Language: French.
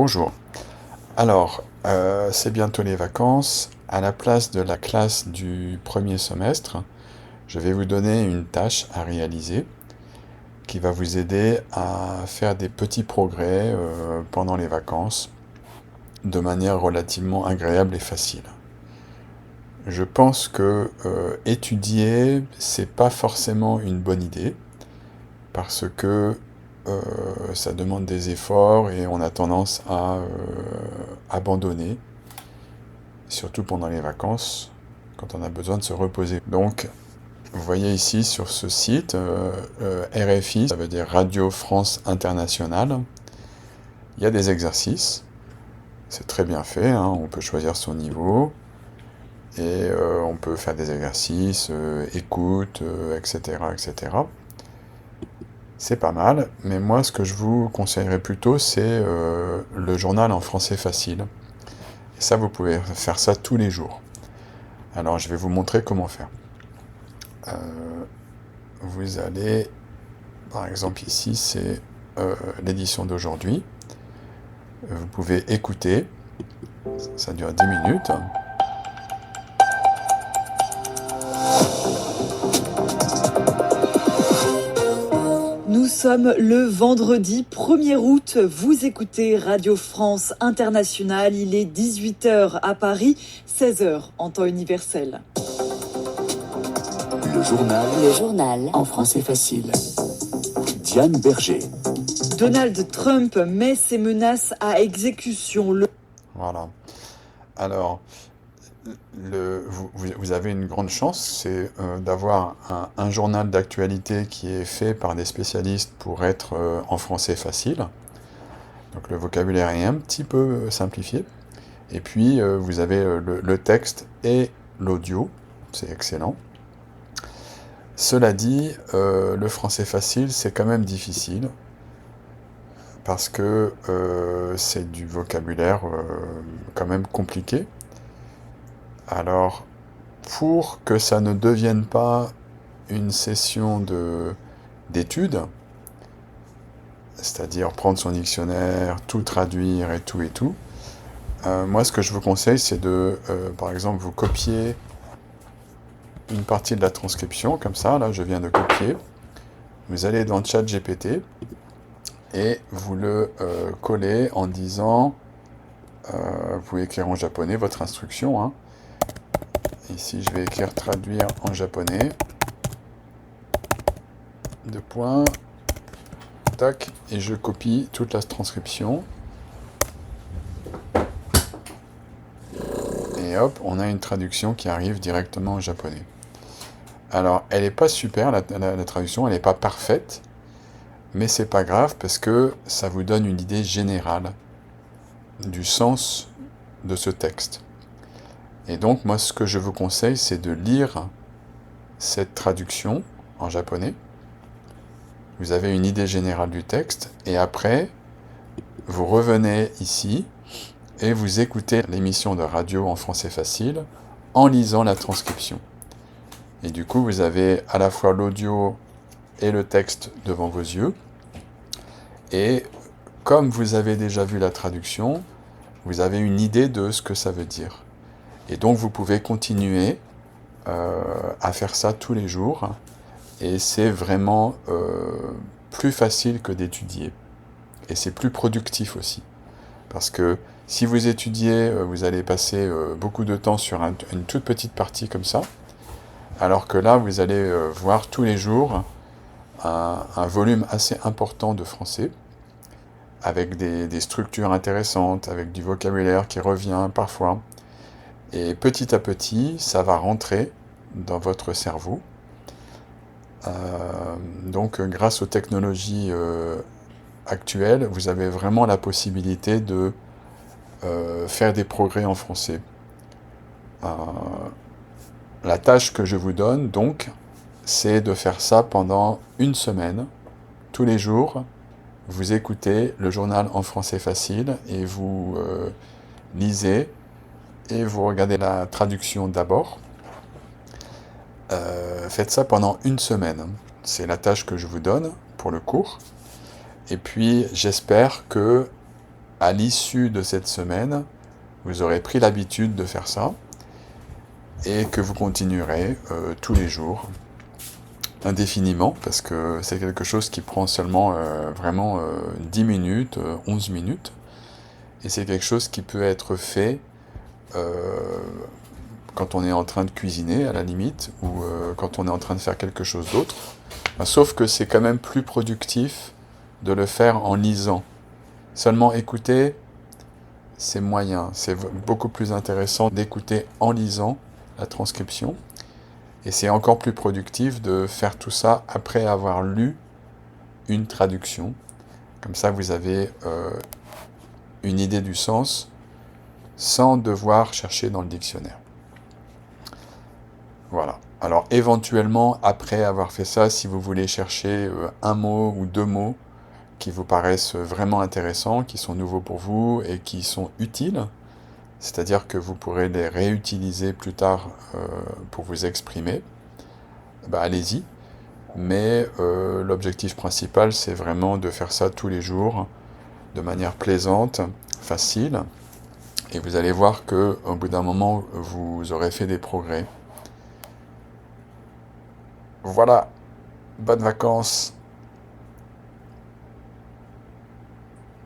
Bonjour. Alors, c'est bientôt les vacances. À la place de la classe du premier semestre, je vais vous donner une tâche à réaliser qui va vous aider à faire des petits progrès pendant les vacances de manière relativement agréable et facile. Je pense que étudier, c'est pas forcément une bonne idée parce que ça demande des efforts et on a tendance à abandonner, surtout pendant les vacances, quand on a besoin de se reposer. Donc, vous voyez ici sur ce site, RFI, ça veut dire Radio France Internationale, il y a des exercices, c'est très bien fait, hein, on peut choisir son niveau, et on peut faire des exercices, écoute, etc., etc. C'est pas mal, mais moi ce que je vous conseillerais plutôt, c'est le journal en français facile. Et ça, vous pouvez faire ça tous les jours. Alors, je vais vous montrer comment faire. Euh, Vous allez, par exemple ici, c'est l'édition d'aujourd'hui. Vous pouvez écouter, ça dure 10 minutes. Nous sommes le vendredi 1er août, vous écoutez Radio France Internationale, il est 18h à Paris, 16h en temps universel. Le journal en français facile. Diane Berger. Donald Trump met ses menaces à exécution. Voilà. Alors, vous avez une grande chance, c'est d'avoir un journal d'actualité qui est fait par des spécialistes pour être en français facile. Donc le vocabulaire est un petit peu simplifié. Et puis vous avez le texte et l'audio, c'est excellent. Cela dit, le français facile, c'est quand même difficile, parce que c'est du vocabulaire quand même compliqué. Alors, pour que ça ne devienne pas une session d'études, c'est-à-dire prendre son dictionnaire, tout traduire et tout, moi ce que je vous conseille, c'est de, par exemple, vous copier une partie de la transcription, comme ça, là je viens de copier, vous allez dans ChatGPT et vous le collez en disant, vous pouvez écrire en japonais votre instruction, hein. Ici je vais écrire traduire en japonais, deux points, tac, et je copie toute la transcription, et hop, on a une traduction qui arrive directement en japonais. Alors, elle n'est pas super, la traduction, elle n'est pas parfaite, mais c'est pas grave parce que ça vous donne une idée générale du sens de ce texte. Et donc, moi, ce que je vous conseille, c'est de lire cette traduction en japonais. Vous avez une idée générale du texte, et après, vous revenez ici, et vous écoutez l'émission de radio en français facile en lisant la transcription. Et du coup, vous avez à la fois l'audio et le texte devant vos yeux. Et comme vous avez déjà vu la traduction, vous avez une idée de ce que ça veut dire. Et donc, vous pouvez continuer à faire ça tous les jours. Et c'est vraiment plus facile que d'étudier. Et c'est plus productif aussi. Parce que si vous étudiez, vous allez passer beaucoup de temps sur une toute petite partie comme ça. Alors que là, vous allez voir tous les jours un volume assez important de français, avec des structures intéressantes, avec du vocabulaire qui revient parfois. Et petit à petit, ça va rentrer dans votre cerveau. Donc, grâce aux technologies actuelles, vous avez vraiment la possibilité de faire des progrès en français. La tâche que je vous donne, donc, c'est de faire ça pendant une semaine, tous les jours. Vous écoutez le journal en français facile et vous lisez et vous regardez la traduction d'abord. Faites ça pendant une semaine. C'est la tâche que je vous donne pour le cours. Et puis, j'espère que à l'issue de cette semaine, vous aurez pris l'habitude de faire ça et que vous continuerez tous les jours, indéfiniment, parce que c'est quelque chose qui prend seulement vraiment 10 minutes, 11 minutes, et c'est quelque chose qui peut être fait quand on est en train de cuisiner, à la limite, ou quand on est en train de faire quelque chose d'autre. Sauf que c'est quand même plus productif de le faire en lisant. Seulement écouter, c'est moyen. C'est beaucoup plus intéressant d'écouter en lisant la transcription. Et c'est encore plus productif de faire tout ça après avoir lu une traduction. Comme ça, vous avez une idée du sens sans devoir chercher dans le dictionnaire. Voilà. Alors éventuellement, après avoir fait ça, si vous voulez chercher un mot ou deux mots qui vous paraissent vraiment intéressants, qui sont nouveaux pour vous et qui sont utiles, c'est-à-dire que vous pourrez les réutiliser plus tard pour vous exprimer, allez-y. Mais l'objectif principal, c'est vraiment de faire ça tous les jours, de manière plaisante, facile, et vous allez voir que au bout d'un moment, vous aurez fait des progrès. Voilà, bonnes vacances.